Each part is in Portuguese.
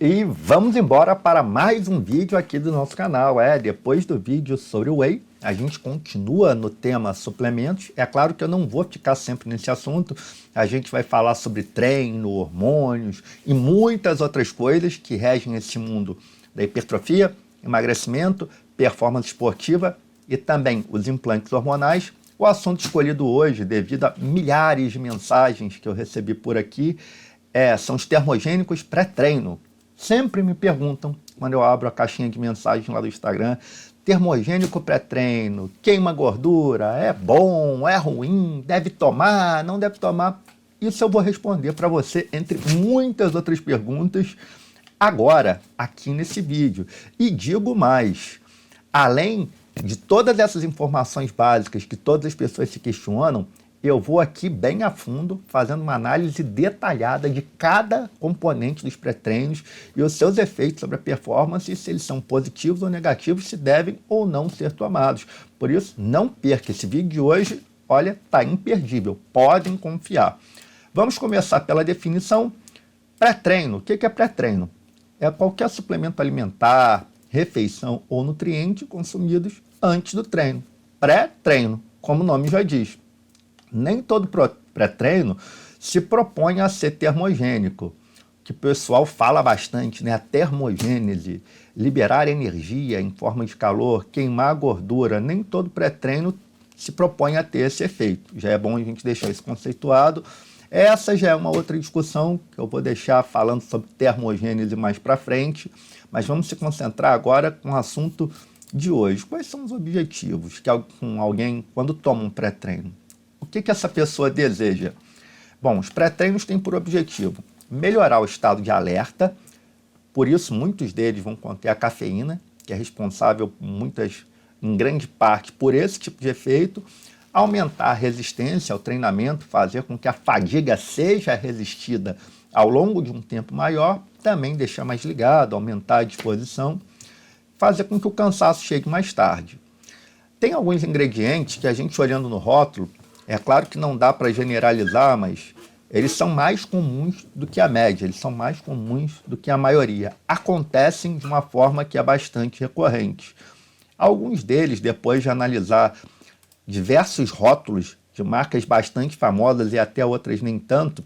E vamos embora para mais um vídeo aqui do nosso canal. Depois do vídeo sobre o Whey, a gente continua no tema suplementos. É claro que eu não vou ficar sempre nesse assunto. A gente vai falar sobre treino, hormônios e muitas outras coisas que regem esse mundo da hipertrofia, emagrecimento, performance esportiva e também os implantes hormonais. O assunto escolhido hoje, devido a milhares de mensagens que eu recebi por aqui, são os termogênicos pré-treino. Sempre me perguntam, quando eu abro a caixinha de mensagem lá do Instagram, termogênico pré-treino, queima gordura, é bom, é ruim, deve tomar, não deve tomar? Isso eu vou responder para você, entre muitas outras perguntas, agora, aqui nesse vídeo. E digo mais, além de todas essas informações básicas que todas as pessoas se questionam, eu vou aqui bem a fundo, fazendo uma análise detalhada de cada componente dos pré-treinos e os seus efeitos sobre a performance, se eles são positivos ou negativos, se devem ou não ser tomados. Por isso, não perca esse vídeo de hoje, olha, tá imperdível, podem confiar. Vamos começar pela definição. Pré-treino, o que é pré-treino? É qualquer suplemento alimentar, refeição ou nutriente consumidos antes do treino. Pré-treino, como o nome já diz. Nem todo pré-treino se propõe a ser termogênico, que o pessoal fala bastante, né? A termogênese, liberar energia em forma de calor, queimar a gordura. Nem todo pré-treino se propõe a ter esse efeito. Já é bom a gente deixar isso conceituado. Essa já é uma outra discussão que eu vou deixar falando sobre termogênese mais para frente, mas vamos se concentrar agora com o assunto de hoje. Quais são os objetivos que alguém, quando toma um pré-treino? O que essa pessoa deseja? Bom, os pré-treinos têm por objetivo melhorar o estado de alerta, por isso muitos deles vão conter a cafeína, que é responsável em grande parte por esse tipo de efeito, aumentar a resistência ao treinamento, fazer com que a fadiga seja resistida ao longo de um tempo maior, também deixar mais ligado, aumentar a disposição, fazer com que o cansaço chegue mais tarde. Tem alguns ingredientes que a gente olhando no rótulo, é claro que não dá para generalizar, mas eles são mais comuns do que a média, eles são mais comuns do que a maioria. Acontecem de uma forma que é bastante recorrente. Alguns deles, depois de analisar diversos rótulos de marcas bastante famosas e até outras nem tanto,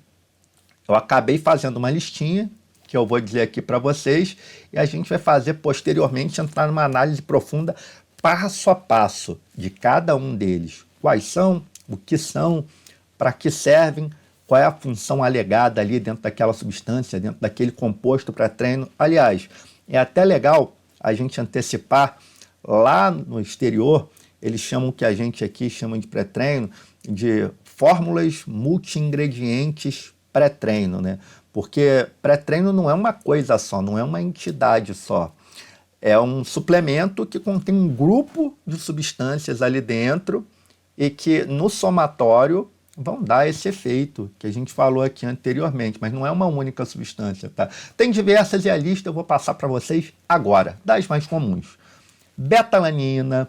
eu acabei fazendo uma listinha, que eu vou dizer aqui para vocês, e a gente vai fazer posteriormente, entrar numa análise profunda, passo a passo, de cada um deles. Quais são? O que são, para que servem, qual é a função alegada ali dentro daquela substância, dentro daquele composto para treino. Aliás, é até legal a gente antecipar, lá no exterior, eles chamam o que a gente aqui chama de pré-treino, de fórmulas multi-ingredientes pré-treino, né? Porque pré-treino não é uma coisa só, não é uma entidade só. É um suplemento que contém um grupo de substâncias ali dentro, e que no somatório vão dar esse efeito que a gente falou aqui anteriormente, mas não é uma única substância, tá? Tem diversas e a lista eu vou passar para vocês agora, das mais comuns. Betalanina,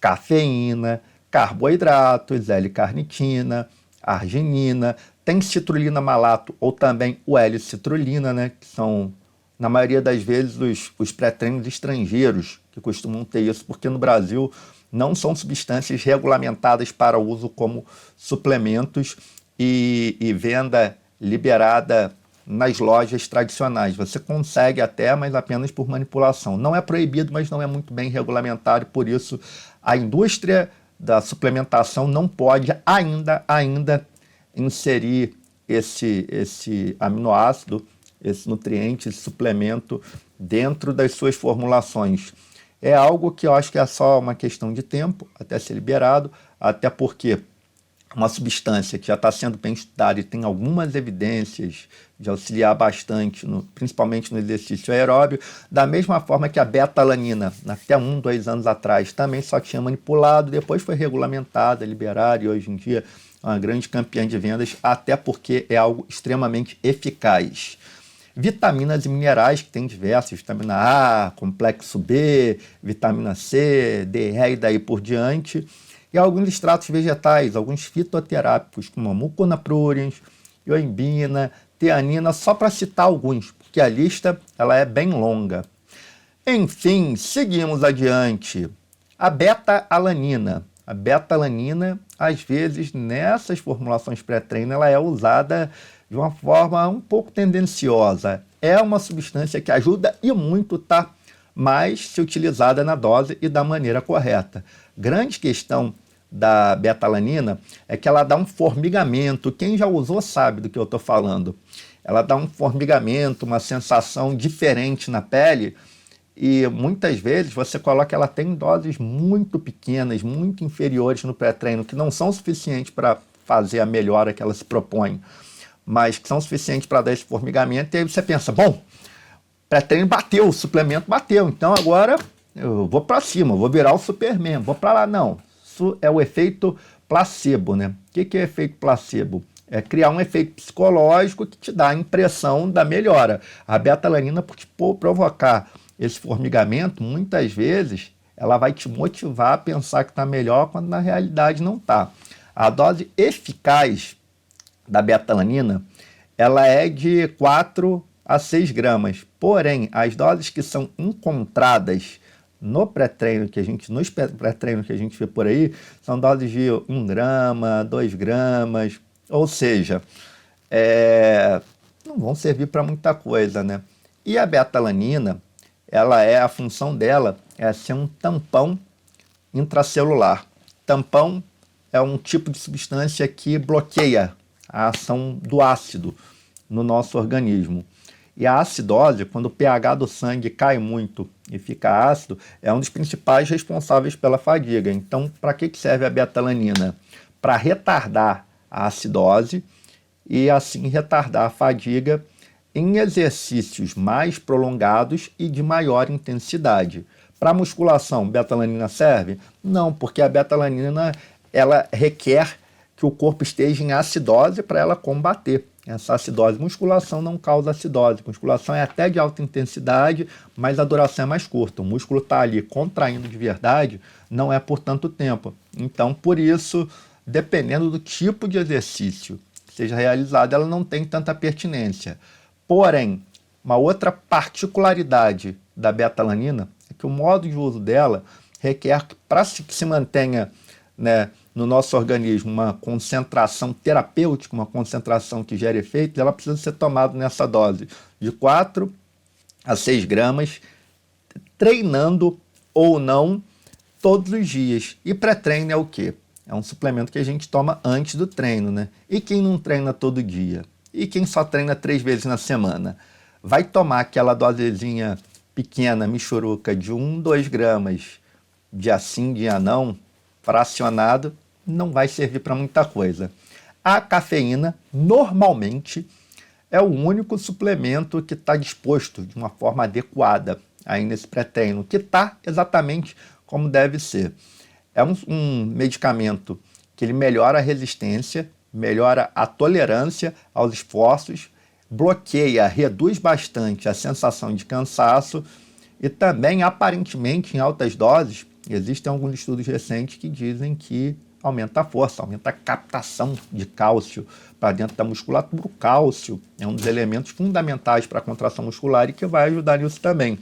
cafeína, carboidratos, L-carnitina, arginina, tem citrulina malato ou também o L-citrulina, né, que são, na maioria das vezes, os pré-treinos estrangeiros que costumam ter isso, porque no Brasil não são substâncias regulamentadas para uso como suplementos e venda liberada nas lojas tradicionais. Você consegue até, mas apenas por manipulação. Não é proibido, mas não é muito bem regulamentado, por isso a indústria da suplementação não pode ainda inserir esse aminoácido, esse nutriente, esse suplemento dentro das suas formulações. É algo que eu acho que é só uma questão de tempo até ser liberado, até porque uma substância que já está sendo bem estudada e tem algumas evidências de auxiliar bastante, principalmente no exercício aeróbio, da mesma forma que a betalanina, até 2 anos atrás, também só tinha manipulado, depois foi regulamentada, liberada e hoje em dia é uma grande campeã de vendas, até porque é algo extremamente eficaz. Vitaminas e minerais, que tem diversas, vitamina A, complexo B, vitamina C, D, E e daí por diante. E alguns extratos vegetais, alguns fitoterápicos, como a muconapruriens, ioimbina, teanina, só para citar alguns, porque porque a lista ela é bem longa. Enfim, seguimos adiante. A beta-alanina. A beta-alanina, às vezes, nessas formulações pré-treino, ela é usada de uma forma um pouco tendenciosa. É uma substância que ajuda e muito, tá? Mas se utilizada na dose e da maneira correta. Grande questão da beta-alanina é que ela dá um formigamento. Quem já usou sabe do que eu estou falando. Ela dá um formigamento, uma sensação diferente na pele e muitas vezes você coloca ela tem doses muito pequenas, muito inferiores no pré-treino, que não são suficientes para fazer a melhora que ela se propõe, mas que são suficientes para dar esse formigamento. E aí você pensa, bom, pré-treino bateu, o suplemento bateu, então agora eu vou para cima, vou virar o Superman, vou para lá. Não, isso é o efeito placebo, né? O que é efeito placebo? É criar um efeito psicológico que te dá a impressão da melhora. A beta-alanina, por te provocar esse formigamento, muitas vezes, ela vai te motivar a pensar que está melhor, quando na realidade não está. A dose eficaz da beta-alanina, ela é de 4 a 6 gramas. Porém, as doses que são encontradas no pré-treino nos pré-treinos que a gente vê por aí, são doses de 1 grama, 2 gramas, ou seja, não vão servir para muita coisa, né? E a beta-alanina, a função dela é ser um tampão intracelular. Tampão é um tipo de substância que bloqueia a ação do ácido no nosso organismo. E a acidose, quando o pH do sangue cai muito e fica ácido, é um dos principais responsáveis pela fadiga. Então, para que serve a beta-alanina? Para retardar a acidose e assim retardar a fadiga em exercícios mais prolongados e de maior intensidade. Para musculação, beta-alanina serve? Não, porque a beta-alanina ela requer que o corpo esteja em acidose para ela combater essa acidose. Musculação não causa acidose. Musculação é até de alta intensidade, mas a duração é mais curta. O músculo está ali contraindo de verdade, não é por tanto tempo. Então, por isso, dependendo do tipo de exercício que seja realizado, ela não tem tanta pertinência. Porém, uma outra particularidade da beta-alanina é que o modo de uso dela requer que, para que se mantenha, né, no nosso organismo uma concentração terapêutica, uma concentração que gere efeito, ela precisa ser tomada nessa dose de 4 a 6 gramas, treinando ou não todos os dias. E pré-treino é o quê? É um suplemento que a gente toma antes do treino, né? E quem não treina todo dia? E quem só treina 3 vezes na semana? Vai tomar aquela dosezinha pequena, michuruca, de 1, 2 gramas, dia sim, dia não, fracionado, não vai servir para muita coisa. A cafeína, normalmente, é o único suplemento que está disposto de uma forma adequada aí nesse pré-treino, que está exatamente como deve ser. É um medicamento que ele melhora a resistência, melhora a tolerância aos esforços, bloqueia, reduz bastante a sensação de cansaço e também, aparentemente, em altas doses, existem alguns estudos recentes que dizem que aumenta a força, aumenta a captação de cálcio para dentro da musculatura. O cálcio é um dos elementos fundamentais para a contração muscular e que vai ajudar nisso também.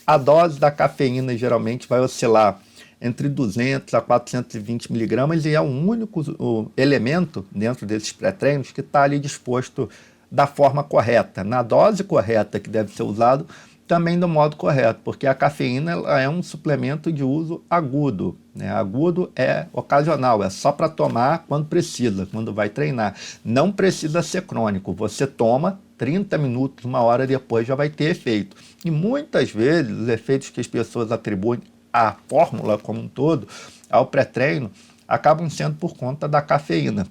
A dose da cafeína geralmente vai oscilar entre 200 a 420 miligramas e é o único elemento dentro desses pré-treinos que está ali disposto da forma correta, na dose correta que deve ser usado, também do modo correto, porque a cafeína é um suplemento de uso agudo, né? Agudo é ocasional, é só para tomar quando precisa, quando vai treinar. Não precisa ser crônico, você toma 30 minutos, 1 hora depois já vai ter efeito. E muitas vezes os efeitos que as pessoas atribuem à fórmula como um todo, ao pré-treino, acabam sendo por conta da cafeína.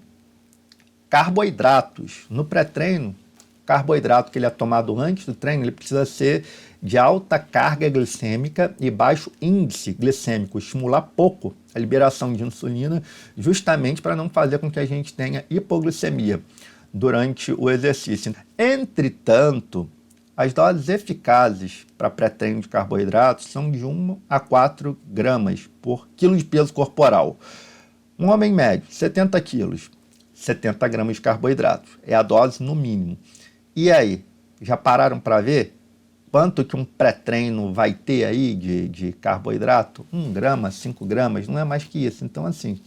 Carboidratos. No pré-treino, carboidrato que ele é tomado antes do treino, ele precisa ser de alta carga glicêmica e baixo índice glicêmico, estimular pouco a liberação de insulina, justamente para não fazer com que a gente tenha hipoglicemia durante o exercício. Entretanto, as doses eficazes para pré-treino de carboidratos são de 1 a 4 gramas por quilo de peso corporal. Um homem médio, 70 quilos, 70 gramas de carboidratos, é a dose no mínimo. E aí, Já pararam para ver quanto que um pré-treino vai ter aí de carboidrato? 1 grama, 5 gramas, não é mais que isso. Então, assim,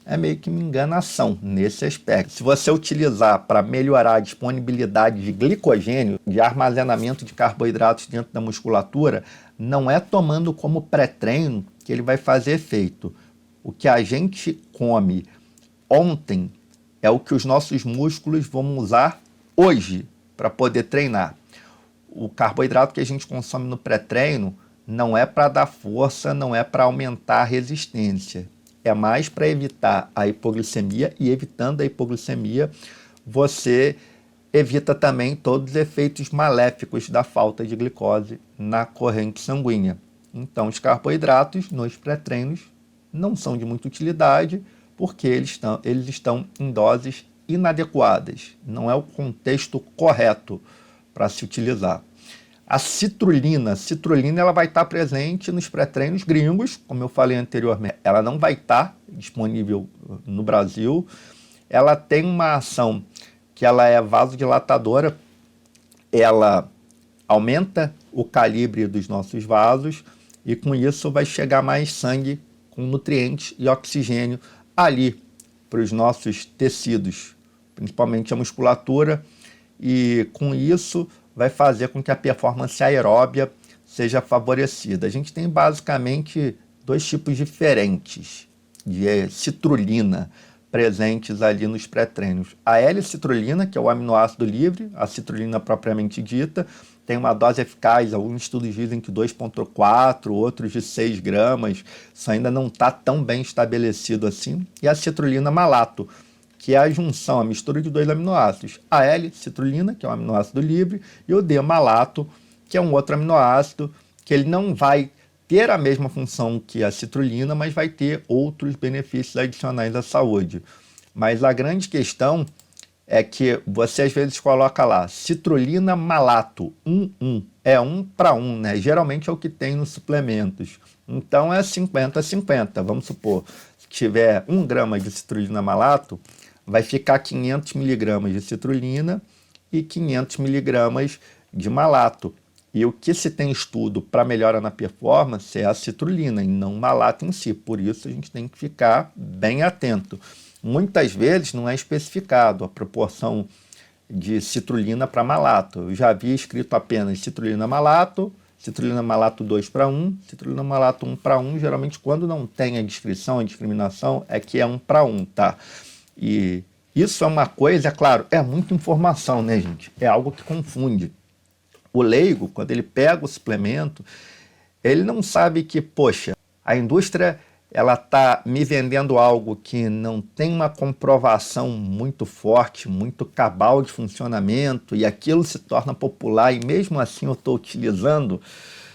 é meio que uma enganação nesse aspecto. Se você utilizar para melhorar a disponibilidade de glicogênio, de armazenamento de carboidratos dentro da musculatura, não é tomando como pré-treino que ele vai fazer efeito. O que a gente come ontem é o que os nossos músculos vão usar hoje para poder treinar. O carboidrato que a gente consome no pré-treino não é para dar força, não é para aumentar a resistência. É mais para evitar a hipoglicemia, e evitando a hipoglicemia, você evita também todos os efeitos maléficos da falta de glicose na corrente sanguínea. Então, os carboidratos nos pré-treinos não são de muita utilidade, porque eles estão em doses inadequadas. Não é o contexto correto para se utilizar. A citrulina ela vai estar presente nos pré-treinos gringos, como eu falei anteriormente. Ela não vai estar disponível no Brasil. Ela tem uma ação que ela é vasodilatadora, ela aumenta o calibre dos nossos vasos e com isso vai chegar mais sangue com nutrientes e oxigênio ali para os nossos tecidos, principalmente a musculatura, e com isso vai fazer com que a performance aeróbia seja favorecida. A gente tem basicamente 2 tipos diferentes de citrulina presentes ali nos pré-treinos. A L-citrulina, que é o aminoácido livre, a citrulina propriamente dita, tem uma dose eficaz, alguns estudos dizem que 2,4, outros de 6 gramas, isso ainda não está tão bem estabelecido assim. E a citrulina malato, que é a junção, a mistura de 2 aminoácidos, a L-citrulina, que é um aminoácido livre, e o D-malato, que é um outro aminoácido, que ele não vai ter a mesma função que a citrulina, mas vai ter outros benefícios adicionais à saúde. Mas a grande questão é que você às vezes coloca lá, citrulina malato, 1:1, é 1 para 1, né? Geralmente é o que tem nos suplementos. Então é 50-50, vamos supor, se tiver 1 grama de citrulina malato, vai ficar 500 miligramas de citrulina e 500 miligramas de malato. E o que se tem estudo para melhora na performance é a citrulina e não o malato em si. Por isso a gente tem que ficar bem atento. Muitas vezes não é especificado a proporção de citrulina para malato. Eu já vi escrito apenas citrulina malato 2 para 1, citrulina malato 1 para 1. Geralmente quando não tem a descrição, a discriminação, é que é 1 para 1, tá? E isso é uma coisa, é claro, é muita informação, né, gente? É algo que confunde. O leigo, quando ele pega o suplemento, ele não sabe que, poxa, a indústria ela está me vendendo algo que não tem uma comprovação muito forte, muito cabal de funcionamento, e aquilo se torna popular e mesmo assim eu estou utilizando.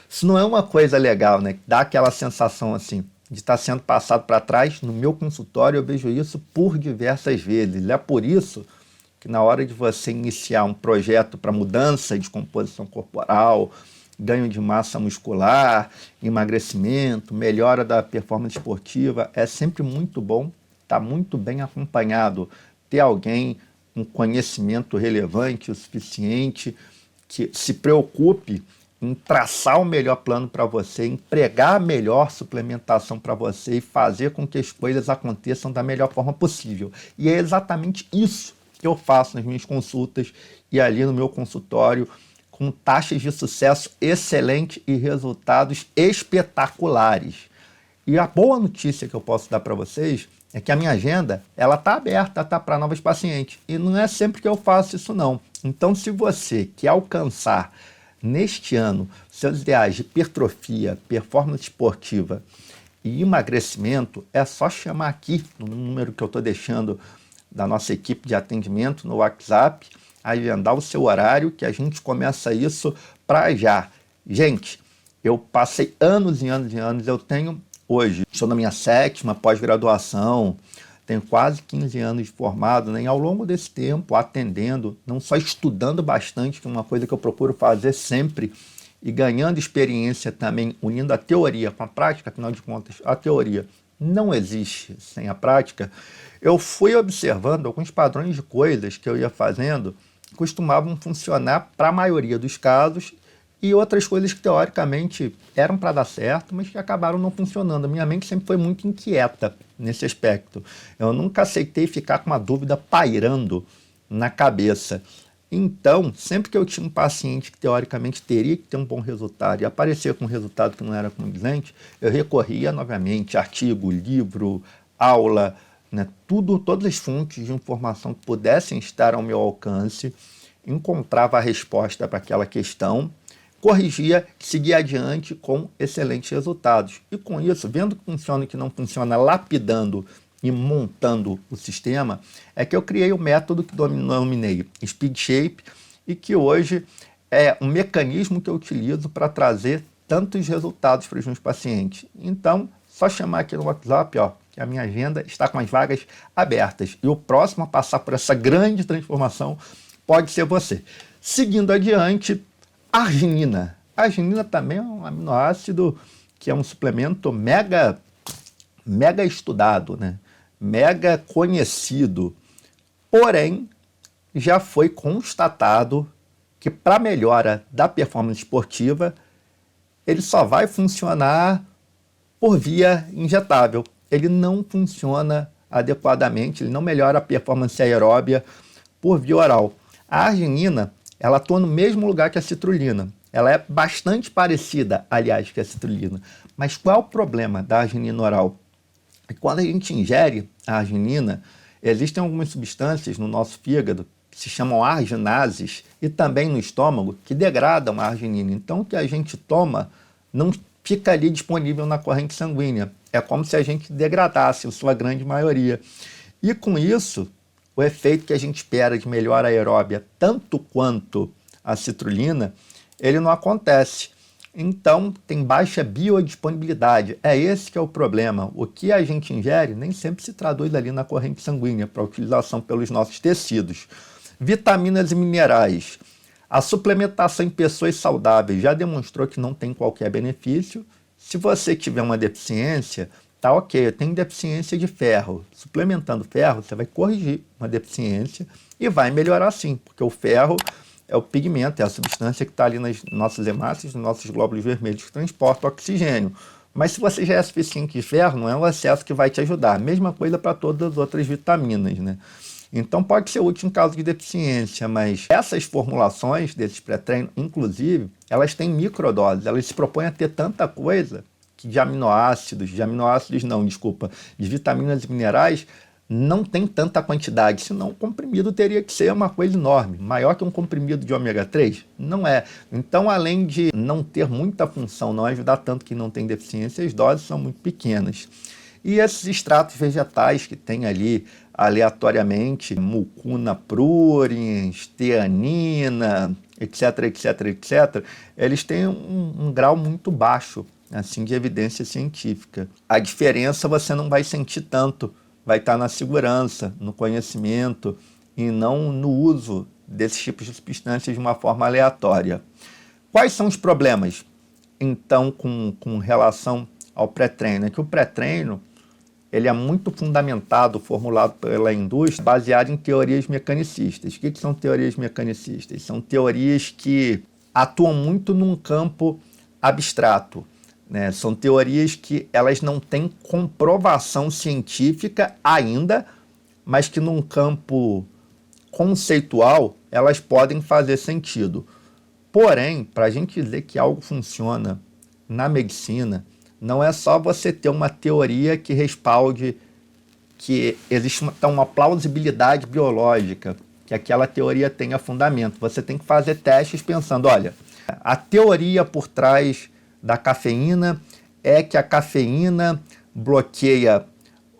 Isso não é uma coisa legal, né? Dá aquela sensação assim de estar sendo passado para trás. No meu consultório eu vejo isso por diversas vezes. É por isso que na hora de você iniciar um projeto para mudança de composição corporal, ganho de massa muscular, emagrecimento, melhora da performance esportiva, é sempre muito bom estar muito bem acompanhado, ter alguém com conhecimento relevante o suficiente, que se preocupe em traçar o melhor plano para você, empregar a melhor suplementação para você e fazer com que as coisas aconteçam da melhor forma possível. E é exatamente isso que eu faço nas minhas consultas e ali no meu consultório, com taxas de sucesso excelentes e resultados espetaculares. E a boa notícia que eu posso dar para vocês é que a minha agenda ela está aberta, tá, para novos pacientes. E não é sempre que eu faço isso, não. Então, se você quer alcançar neste ano seus ideais de hipertrofia, performance esportiva e emagrecimento, é só chamar aqui no número que eu estou deixando da nossa equipe de atendimento no WhatsApp, agendar o seu horário, que a gente começa isso para já. Gente, eu passei anos e anos e anos, eu tenho hoje, estou na minha 7ª pós-graduação, tenho quase 15 anos de formado, né? E ao longo desse tempo, atendendo, não só estudando bastante, que é uma coisa que eu procuro fazer sempre, e ganhando experiência também, unindo a teoria com a prática, afinal de contas, a teoria não existe sem a prática. Eu fui observando alguns padrões de coisas que eu ia fazendo costumavam funcionar para a maioria dos casos e outras coisas que teoricamente eram para dar certo, mas que acabaram não funcionando. A minha mente sempre foi muito inquieta nesse aspecto. Eu nunca aceitei ficar com uma dúvida pairando na cabeça. Então, sempre que eu tinha um paciente que teoricamente teria que ter um bom resultado e aparecia com um resultado que não era condizente, eu recorria novamente a artigo, livro, aula, né, todas as fontes de informação que pudessem estar ao meu alcance, encontrava a resposta para aquela questão, corrigia, seguia adiante com excelentes resultados. E com isso, vendo que funciona e que não funciona, lapidando e montando o sistema, é que eu criei o método que denominei Speed Shape e que hoje é um mecanismo que eu utilizo para trazer tantos resultados para os meus pacientes. Então, só chamar aqui no WhatsApp, ó, que a minha agenda está com as vagas abertas. E o próximo a passar por essa grande transformação pode ser você. Seguindo adiante, arginina. A arginina também é um aminoácido que é um suplemento mega estudado, né? Mega conhecido. Porém, já foi constatado que para melhora da performance esportiva, ele só vai funcionar por via injetável. Ele não funciona adequadamente, ele não melhora a performance aeróbia por via oral. A arginina, ela atua no mesmo lugar que a citrulina. Ela é bastante parecida, aliás, que a citrulina. Mas qual é o problema da arginina oral? Quando a gente ingere a arginina, existem algumas substâncias no nosso fígado que se chamam arginases e também no estômago que degradam a arginina. Então, o que a gente toma não fica ali disponível na corrente sanguínea. É como se a gente degradasse, em sua grande maioria. E com isso, o efeito que a gente espera de melhora aeróbia, tanto quanto a citrulina, ele não acontece. Então, tem baixa biodisponibilidade. É esse que é o problema. O que a gente ingere nem sempre se traduz ali na corrente sanguínea para utilização pelos nossos tecidos. Vitaminas e minerais. A suplementação em pessoas saudáveis já demonstrou que não tem qualquer benefício. Se você tiver uma deficiência, tá ok, eu tenho deficiência de ferro. Suplementando ferro, você vai corrigir uma deficiência e vai melhorar sim, porque o ferro é o pigmento, é a substância que está ali nas nossas hemácias, nos nossos glóbulos vermelhos que transportam oxigênio. Mas se você já é suficiente de ferro, não é o excesso que vai te ajudar. Mesma coisa para todas as outras vitaminas, né? Então pode ser útil em caso de deficiência, mas essas formulações desses pré-treino, inclusive, elas têm microdoses, elas se propõem a ter tanta coisa que de vitaminas e minerais, não tem tanta quantidade, senão o comprimido teria que ser uma coisa enorme, maior que um comprimido de ômega 3, não é. Então, além de não ter muita função, não ajudar tanto que não tem deficiência, as doses são muito pequenas. E esses extratos vegetais que tem ali, aleatoriamente, mucuna pruriens, teanina, etc., eles têm um grau muito baixo, assim, de evidência científica. A diferença você não vai sentir tanto, vai estar na segurança, no conhecimento e não no uso desses tipos de substâncias de uma forma aleatória. Quais são os problemas, então, com relação ao pré-treino? É que o pré-treino ele é muito fundamentado, formulado pela indústria, baseado em teorias mecanicistas. O que são teorias mecanicistas? São teorias que atuam muito num campo abstrato, né? São teorias que elas não têm comprovação científica ainda, mas que num campo conceitual elas podem fazer sentido. Porém, para a gente dizer que algo funciona na medicina, não é só você ter uma teoria que respalde que existe uma plausibilidade biológica, que aquela teoria tenha fundamento. Você tem que fazer testes pensando, olha, a teoria por trás da cafeína é que a cafeína bloqueia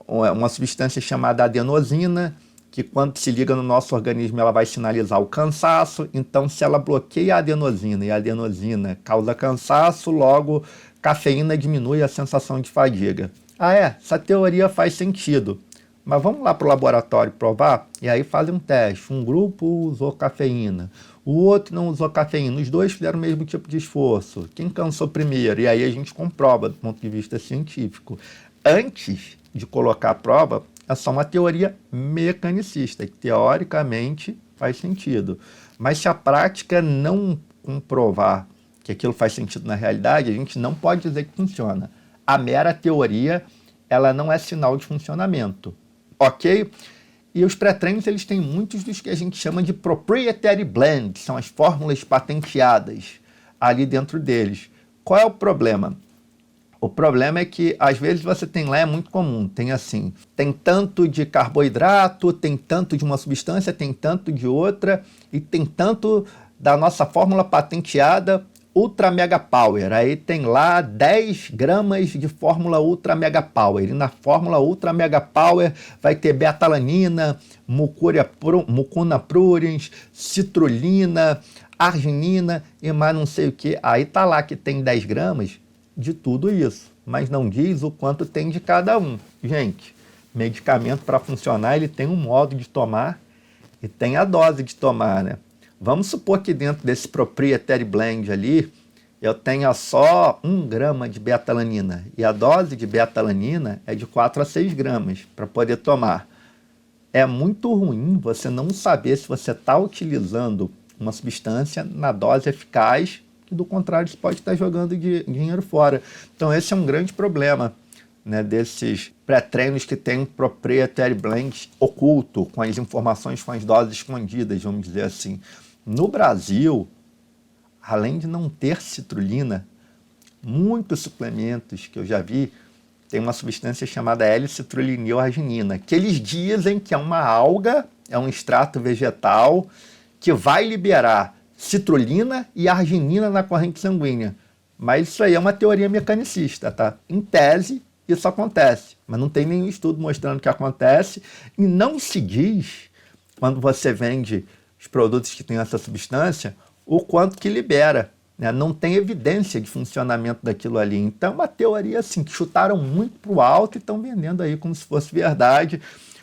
uma substância chamada adenosina, que quando se liga no nosso organismo ela vai sinalizar o cansaço. Então, se ela bloqueia a adenosina e a adenosina causa cansaço, logo cafeína diminui a sensação de fadiga. Ah, essa teoria faz sentido. Mas vamos lá para o laboratório provar? E aí fazem um teste. Um grupo usou cafeína, o outro não usou cafeína. Os dois fizeram o mesmo tipo de esforço. Quem cansou primeiro? E aí a gente comprova do ponto de vista científico. Antes de colocar a prova, é só uma teoria mecanicista, que teoricamente faz sentido. Mas se a prática não comprovar que aquilo faz sentido na realidade, a gente não pode dizer que funciona. A mera teoria, ela não é sinal de funcionamento, ok? E os pré-treinos, eles têm muitos dos que a gente chama de proprietary blends, são as fórmulas patenteadas ali dentro deles. Qual é o problema? O problema é que, às vezes, você tem lá, é muito comum, tem assim, tem tanto de carboidrato, tem tanto de uma substância, tem tanto de outra, e tem tanto da nossa fórmula patenteada Ultra Mega Power. Aí tem lá 10 gramas de fórmula Ultra Mega Power. E na fórmula Ultra Mega Power vai ter betalanina, mucuna pruriens, citrulina, arginina e mais não sei o que. Aí tá lá que tem 10 gramas de tudo isso, mas não diz o quanto tem de cada um. Gente, medicamento para funcionar, ele tem um modo de tomar e tem a dose de tomar, né? Vamos supor que dentro desse proprietary blend ali, eu tenha só 1 grama de betalanina e a dose de betalanina é de 4 a 6 gramas para poder tomar. É muito ruim você não saber se você está utilizando uma substância na dose eficaz, que do contrário você pode estar jogando dinheiro fora. Então esse é um grande problema, né, desses pré-treinos que tem um proprietary blend oculto, com as informações, com as doses escondidas, vamos dizer assim. No Brasil, além de não ter citrulina, muitos suplementos que eu já vi tem uma substância chamada L-citrullinilarginina, que eles dizem que é uma alga, é um extrato vegetal que vai liberar citrulina e arginina na corrente sanguínea. Mas isso aí é uma teoria mecanicista, tá? Em tese, isso acontece, mas não tem nenhum estudo mostrando que acontece e não se diz, quando você vende os produtos que têm essa substância, o quanto que libera, né? Não tem evidência de funcionamento daquilo ali. Então é uma teoria assim, que chutaram muito para o alto e estão vendendo aí como se fosse verdade.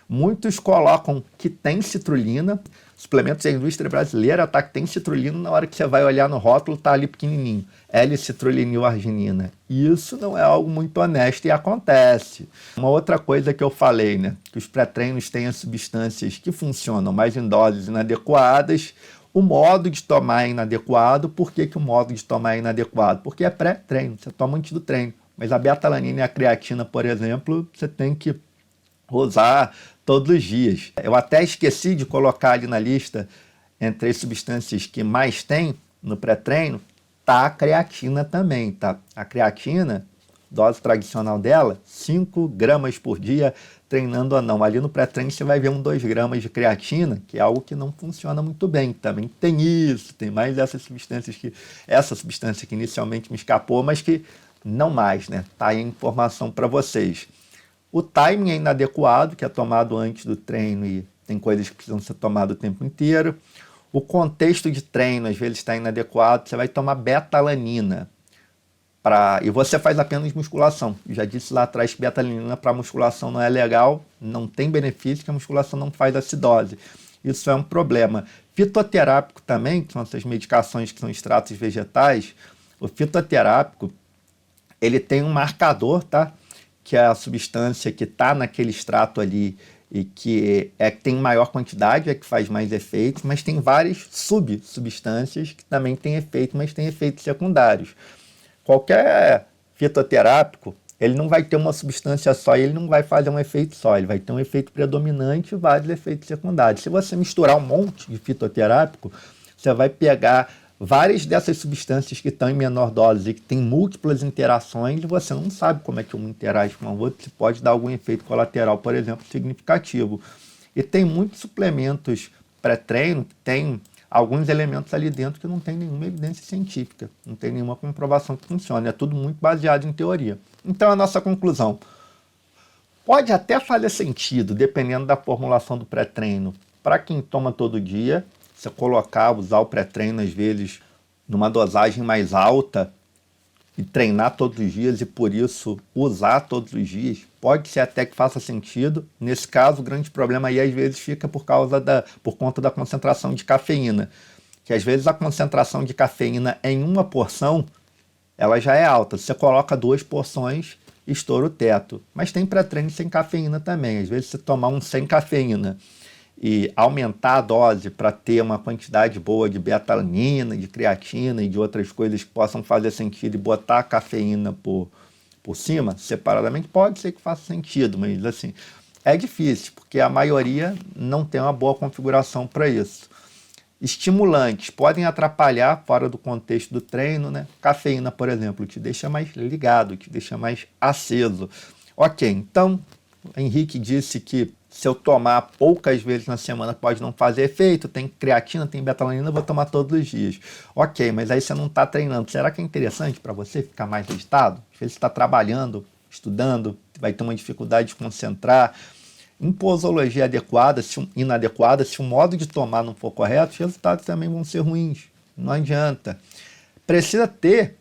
Muitos colocam que tem citrulina, suplementos da indústria brasileira, tá, que tem citrulina, na hora que você vai olhar no rótulo, tá ali pequenininho, L-citrullinilarginina. Isso não é algo muito honesto e acontece. Uma outra coisa que eu falei, né, que os pré-treinos têm as substâncias que funcionam, mas em doses inadequadas. O modo de tomar é inadequado. Por que o modo de tomar é inadequado? Porque é pré-treino, você toma antes do treino. Mas a betalanina e a creatina, por exemplo, você tem que usar todos os dias. Eu até esqueci de colocar ali na lista, entre as substâncias que mais tem no pré-treino, tá a creatina também, tá? A creatina, dose tradicional dela, 5 gramas por dia, treinando ou não. Ali no pré-treino você vai ver 2 gramas de creatina, que é algo que não funciona muito bem. Também tem isso, tem mais essas substâncias essa substância que inicialmente me escapou, mas que não mais, né? Tá aí a informação para vocês. O timing é inadequado, que é tomado antes do treino e tem coisas que precisam ser tomadas o tempo inteiro. O contexto de treino, às vezes, está inadequado. Você vai tomar betalanina e você faz apenas musculação. Eu já disse lá atrás que betalanina para musculação não é legal, não tem benefício, que a musculação não faz acidose. Isso é um problema. Fitoterápico também, que são essas medicações que são extratos vegetais, o fitoterápico, ele tem um marcador, tá? Que é a substância que está naquele extrato ali e que tem maior quantidade, é que faz mais efeitos, mas tem várias substâncias que também têm efeito, mas têm efeitos secundários. Qualquer fitoterápico, ele não vai ter uma substância só e ele não vai fazer um efeito só, ele vai ter um efeito predominante e vários efeitos secundários. Se você misturar um monte de fitoterápico, você vai pegar várias dessas substâncias que estão em menor dose e que têm múltiplas interações e você não sabe como é que uma interage com a outra, se pode dar algum efeito colateral, por exemplo, significativo. E tem muitos suplementos pré-treino que tem alguns elementos ali dentro que não tem nenhuma evidência científica, não tem nenhuma comprovação que funcione, é tudo muito baseado em teoria. Então a nossa conclusão, pode até fazer sentido, dependendo da formulação do pré-treino, para quem toma todo dia, você usar o pré-treino às vezes numa dosagem mais alta e treinar todos os dias e por isso usar todos os dias, pode ser até que faça sentido. Nesse caso, o grande problema aí às vezes fica por conta da concentração de cafeína, que às vezes a concentração de cafeína em uma porção, ela já é alta. Você coloca 2 porções, estoura o teto. Mas tem pré-treino sem cafeína também. Às vezes você tomar um sem cafeína e aumentar a dose para ter uma quantidade boa de beta-alanina, de creatina e de outras coisas que possam fazer sentido e botar a cafeína por cima, separadamente, pode ser que faça sentido, mas assim, é difícil, porque a maioria não tem uma boa configuração para isso. Estimulantes podem atrapalhar fora do contexto do treino, né? Cafeína, por exemplo, te deixa mais ligado, te deixa mais aceso. Ok, então, Henrique disse que se eu tomar poucas vezes na semana pode não fazer efeito, tem creatina, tem beta-alanina, eu vou tomar todos os dias. Ok, mas aí você não está treinando. Será que é interessante para você ficar mais agitado? Às vezes você está trabalhando, estudando, vai ter uma dificuldade de concentrar. Em posologia adequada, inadequada, se o modo de tomar não for correto, os resultados também vão ser ruins. Não adianta. Precisa ter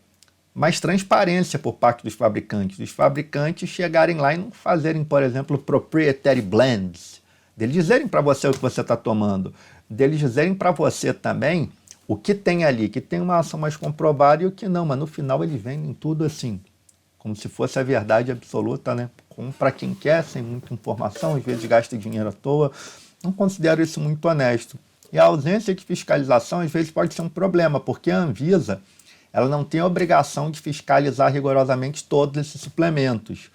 mais transparência por parte dos fabricantes. Os fabricantes chegarem lá e não fazerem, por exemplo, proprietary blends. Deles dizerem para você o que você está tomando. Deles dizerem para você também o que tem ali, que tem uma ação mais comprovada e o que não. Mas no final eles vendem tudo assim, como se fosse a verdade absoluta, né? Como para quem quer, sem muita informação, às vezes gasta dinheiro à toa. Não considero isso muito honesto. E a ausência de fiscalização, às vezes, pode ser um problema, porque a Anvisa ela não tem a obrigação de fiscalizar rigorosamente todos esses suplementos.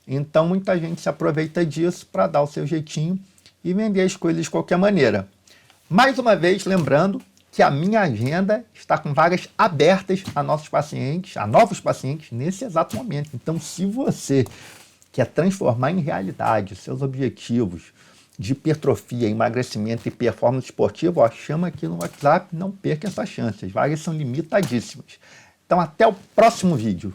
Então, muita gente se aproveita disso para dar o seu jeitinho e vender as coisas de qualquer maneira. Mais uma vez, lembrando que a minha agenda está com vagas abertas a nossos pacientes, a novos pacientes, nesse exato momento. Então, se você quer transformar em realidade os seus objetivos de hipertrofia, emagrecimento e performance esportiva, ó, chama aqui no WhatsApp, não perca essa chance. As vagas são limitadíssimas. Então, até o próximo vídeo.